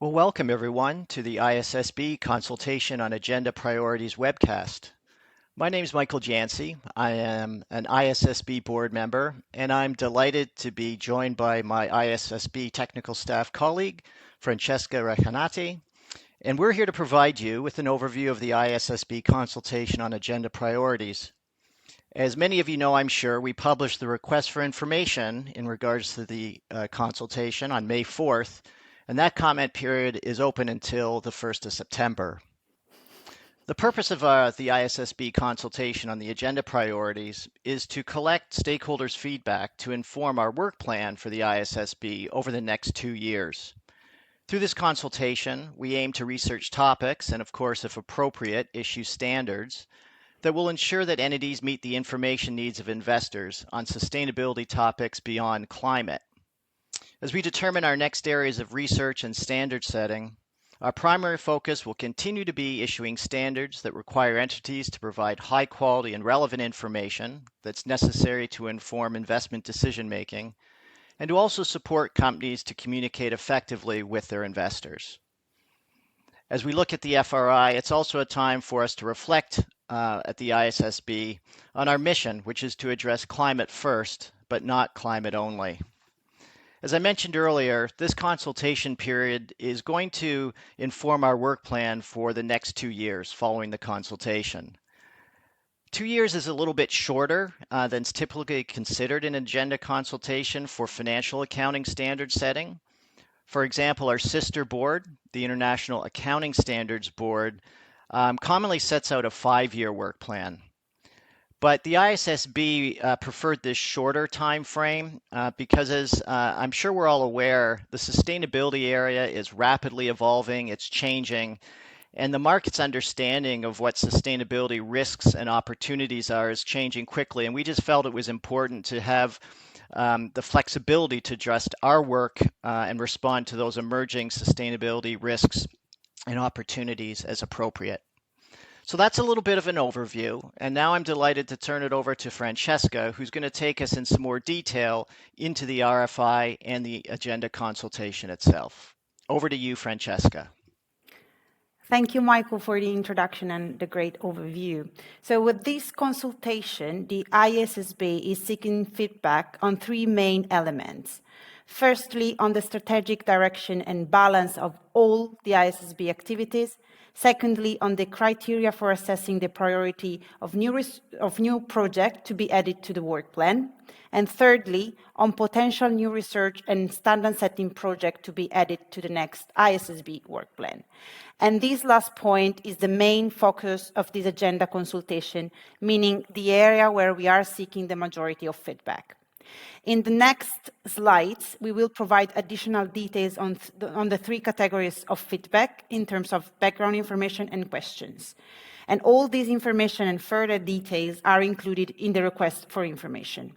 Well, welcome everyone to the ISSB Consultation on Agenda Priorities webcast. My name is Michael Jancy. I am an ISSB board member, and I'm delighted to be joined by my ISSB technical staff colleague, Francesca Recanati, and we're here to provide you with an overview of the ISSB Consultation on Agenda Priorities. As many of you know, I'm sure, we published the request for information in regards to the consultation on May 4th, and that comment period is open until the 1st of September. The purpose of the ISSB consultation on the agenda priorities is to collect stakeholders' feedback to inform our work plan for the ISSB over the next 2 years. Through this consultation, we aim to research topics and, of course, if appropriate, issue standards that will ensure that entities meet the information needs of investors on sustainability topics beyond climate. As we determine our next areas of research and standard setting, our primary focus will continue to be issuing standards that require entities to provide high quality and relevant information that's necessary to inform investment decision making, and to also support companies to communicate effectively with their investors. As we look at the FRI, it's also a time for us to reflect at the ISSB on our mission, which is to address climate first, but not climate only. As I mentioned earlier, this consultation period is going to inform our work plan for the next 2 years following the consultation. 2 years is a little bit shorter than is typically considered in agenda consultation for financial accounting standard setting. For example, our sister board, the International Accounting Standards Board, commonly sets out a 5-year work plan. But the ISSB preferred this shorter time frame because, as I'm sure we're all aware, the sustainability area is rapidly evolving, it's changing, and the market's understanding of what sustainability risks and opportunities are is changing quickly. And we just felt it was important to have the flexibility to adjust our work and respond to those emerging sustainability risks and opportunities as appropriate. So that's a little bit of an overview, and now I'm delighted to turn it over to Francesca, who's going to take us in some more detail into the RFI and the agenda consultation itself. Over to you, Francesca. Thank you, Michael, for the introduction and the great overview. So with this consultation, the ISSB is seeking feedback on 3 main elements. Firstly, on the strategic direction and balance of all the ISSB activities. Secondly, on the criteria for assessing the priority of new projects to be added to the work plan. And thirdly, on potential new research and standard setting project to be added to the next ISSB work plan. And this last point is the main focus of this agenda consultation, meaning the area where we are seeking the majority of feedback. In the next slides, we will provide additional details on the 3 categories of feedback in terms of background information and questions. And all this information and further details are included in the request for information.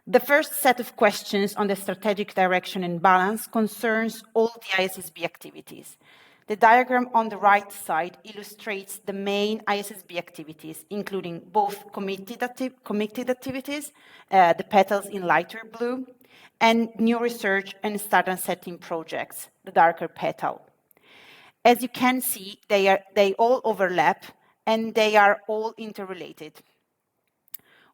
The first set of questions on the strategic direction and balance concerns all the ISSB activities. The diagram on the right side illustrates the main ISSB activities, including both committed activities, the petals in lighter blue, and new research and standard setting projects, the darker petal. As you can see, they all overlap and they are all interrelated.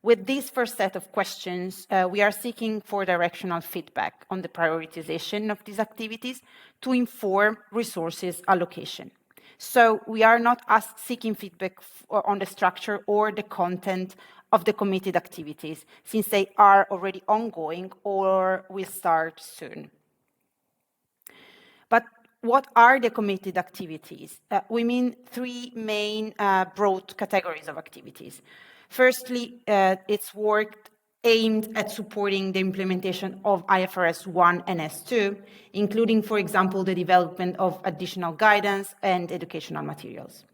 With this first set of questions, we are seeking for directional feedback on the prioritization of these activities to inform resources allocation. So we are not seeking feedback on the structure or the content of the committed activities, since they are already ongoing or will start soon. But what are the committed activities? We mean 3 main broad categories of activities. Firstly, it's work aimed at supporting the implementation of IFRS 1 and S2, including, for example, the development of additional guidance and educational materials.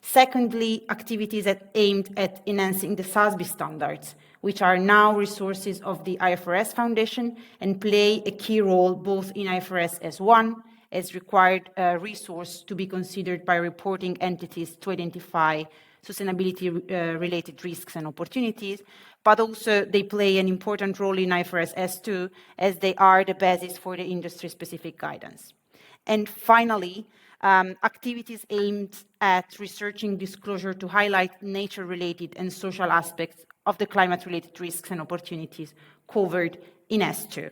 Secondly, activities aimed at enhancing the ISSB standards, which are now resources of the IFRS Foundation and play a key role both in IFRS S1 as required resource to be considered by reporting entities to identify sustainability-related risks and opportunities, but also they play an important role in IFRS S2 as they are the basis for the industry-specific guidance. And finally, activities aimed at researching disclosure to highlight nature-related and social aspects of the climate-related risks and opportunities covered in S2.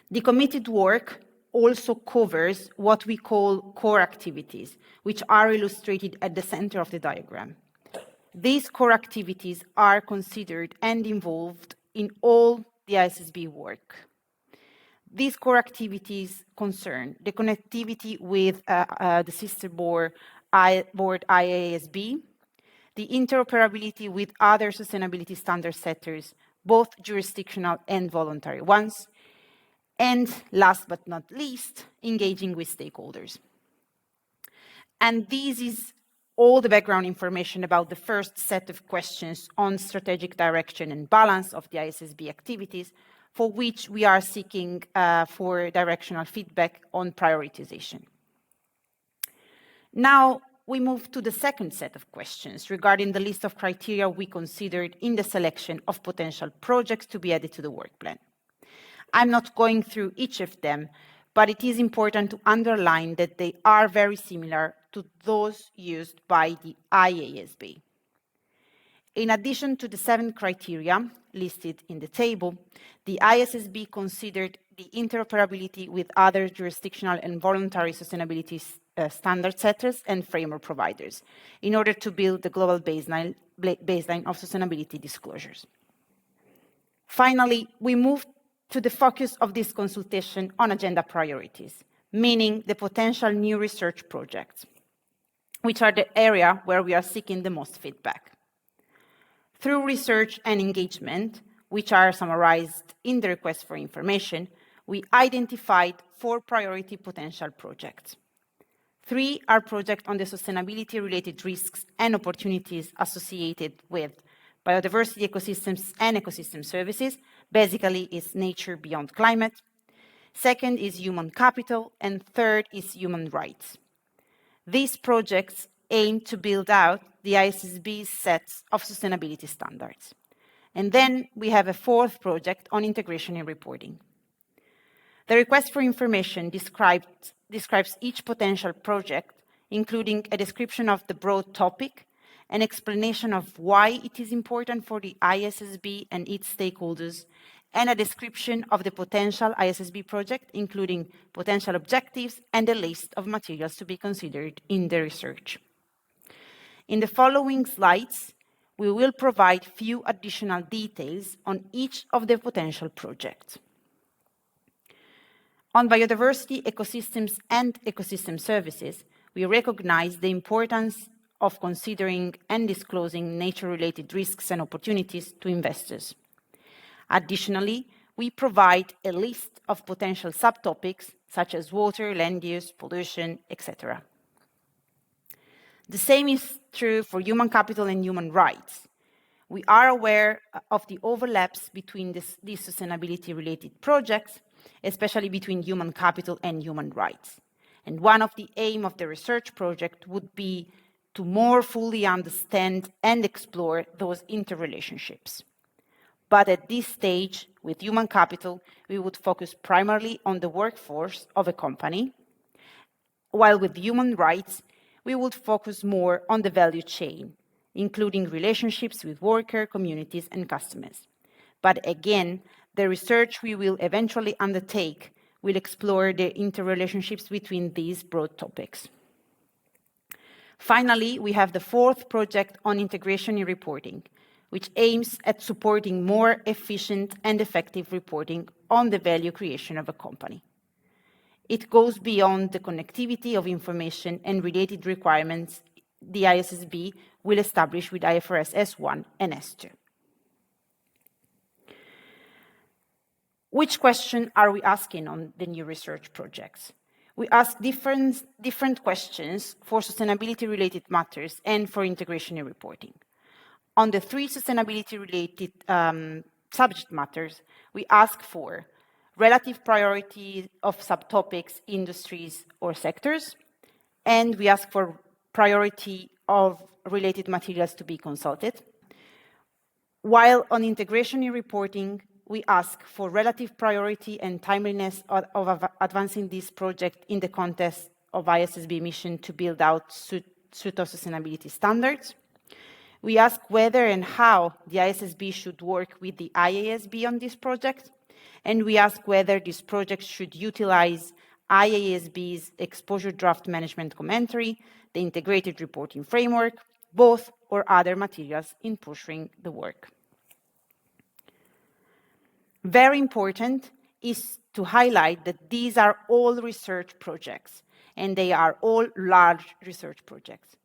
The committed work also covers what we call core activities, which are illustrated at the center of the diagram. These core activities are considered and involved in all the ISSB work. These core activities concern the connectivity with the sister board IASB, the interoperability with other sustainability standard setters, both jurisdictional and voluntary ones, and last but not least, engaging with stakeholders. And this is all the background information about the first set of questions on strategic direction and balance of the ISSB activities, for which we are seeking for directional feedback on prioritization. Now, we move to the second set of questions regarding the list of criteria we considered in the selection of potential projects to be added to the work plan. I'm not going through each of them, but it is important to underline that they are very similar to those used by the IASB. In addition to the 7 criteria listed in the table, the ISSB considered the interoperability with other jurisdictional and voluntary sustainability standard setters and framework providers in order to build the global baseline of sustainability disclosures. Finally, we move to the focus of this consultation on agenda priorities, meaning the potential new research projects, which are the area where we are seeking the most feedback. Through research and engagement, which are summarized in the request for information, we identified 4 priority potential projects. 3 are projects on the sustainability-related risks and opportunities associated with biodiversity, ecosystems, and ecosystem services. Basically, it's nature beyond climate. Second is human capital, and third is human rights. These projects aim to build out the ISSB's sets of sustainability standards. And then we have a 4th project on integration and reporting. The request for information describes each potential project, including a description of the broad topic, an explanation of why it is important for the ISSB and its stakeholders, and a description of the potential ISSB project, including potential objectives and a list of materials to be considered in the research. In the following slides, we will provide few additional details on each of the potential projects. On biodiversity, ecosystems, and ecosystem services, we recognize the importance of considering and disclosing nature-related risks and opportunities to investors. Additionally, we provide a list of potential subtopics such as water, land use, pollution, etc. The same is true for human capital and human rights. We are aware of the overlaps between these sustainability-related projects, especially between human capital and human rights. And one of the aims of the research project would be to more fully understand and explore those interrelationships. But at this stage, with human capital, we would focus primarily on the workforce of a company, while with human rights, we would focus more on the value chain, including relationships with worker, communities, and customers. But again, the research we will eventually undertake will explore the interrelationships between these broad topics. Finally, we have the 4th project on integration in reporting, which aims at supporting more efficient and effective reporting on the value creation of a company. It goes beyond the connectivity of information and related requirements the ISSB will establish with IFRS S1 and S2. Which question are we asking on the new research projects? We ask different questions for sustainability-related matters and for integration in reporting. On the 3 sustainability-related subject matters, we ask for relative priority of subtopics, industries, or sectors, and we ask for priority of related materials to be consulted. While on integration in reporting, we ask for relative priority and timeliness of advancing this project in the context of ISSB mission to build out suite of sustainability standards. We ask whether and how the ISSB should work with the IASB on this project, and we ask whether this project should utilize IASB's exposure draft management commentary, the integrated reporting framework, both or other materials in pursuing the work. Very important is to highlight that these are all research projects, and they are all large research projects.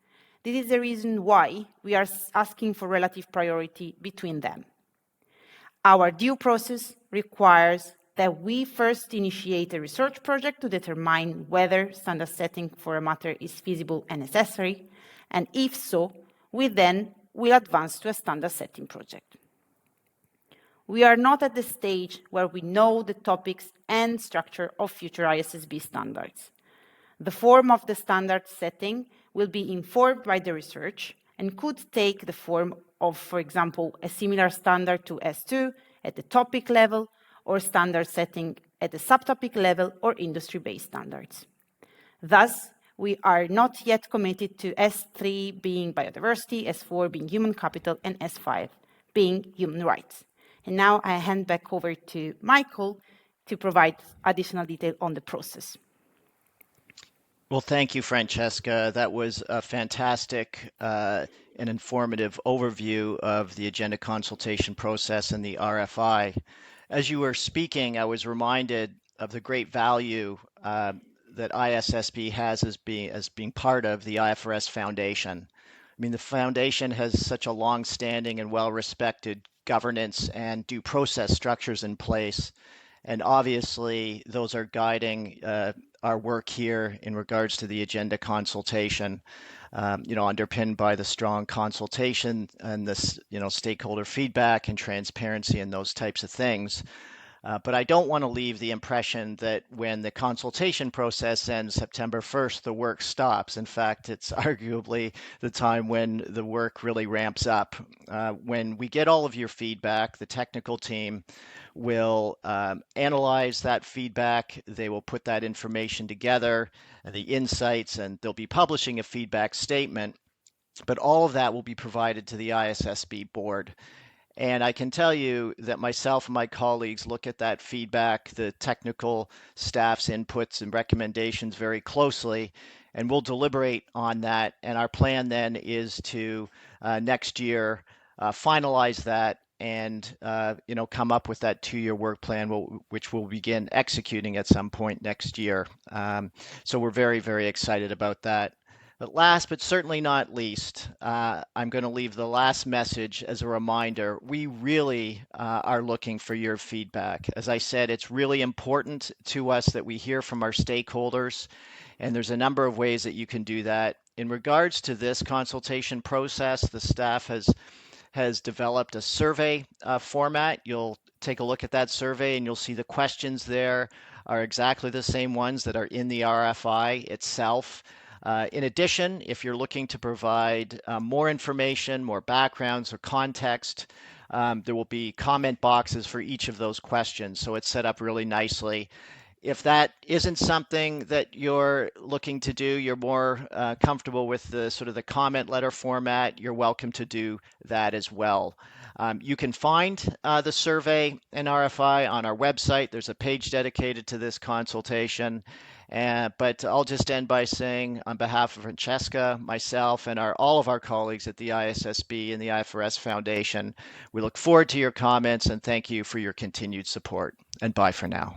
This is the reason why we are asking for relative priority between them. Our due process requires that we first initiate a research project to determine whether standard setting for a matter is feasible and necessary, and if so, we then will advance to a standard setting project. We are not at the stage where we know the topics and structure of future ISSB standards. The form of the standard setting will be informed by the research and could take the form of, for example, a similar standard to S2 at the topic level, or standard setting at the subtopic level, or industry-based standards. Thus, we are not yet committed to S3 being biodiversity, S4 being human capital, and S5 being human rights. And now I hand back over to Michael to provide additional detail on the process. Well, thank you, Francesca. That was a fantastic and informative overview of the agenda consultation process and the RFI. As you were speaking, I was reminded of the great value that ISSB has as being part of the IFRS Foundation. I mean, the foundation has such a long-standing and well-respected governance and due process structures in place. And obviously, those are guiding our work here in regards to the agenda consultation, underpinned by the strong consultation and this, stakeholder feedback and transparency and those types of things. But I don't want to leave the impression that when the consultation process ends September 1st, the work stops. In fact, it's arguably the time when the work really ramps up. When we get all of your feedback, the technical team will analyze that feedback. They will put that information together, the insights, and they'll be publishing a feedback statement. But all of that will be provided to the ISSB board. And I can tell you that myself and my colleagues look at that feedback, the technical staff's inputs and recommendations very closely, and we'll deliberate on that. And our plan then is to next year finalize that and come up with that 2-year work plan, which we'll begin executing at some point next year. So we're very, very excited about that. But last but certainly not least, I'm going to leave the last message as a reminder. We really are looking for your feedback. As I said, it's really important to us that we hear from our stakeholders, and there's a number of ways that you can do that. In regards to this consultation process, the staff has developed a survey format. You'll take a look at that survey and you'll see the questions there are exactly the same ones that are in the RFI itself. In addition, if you're looking to provide more information, more backgrounds or context, there will be comment boxes for each of those questions. So it's set up really nicely. If that isn't something that you're looking to do, you're more comfortable with the sort of the comment letter format, you're welcome to do that as well. You can find the survey and RFI on our website. There's a page dedicated to this consultation. But I'll just end by saying, on behalf of Francesca, myself, and all of our colleagues at the ISSB and the IFRS Foundation, we look forward to your comments and thank you for your continued support. And bye for now.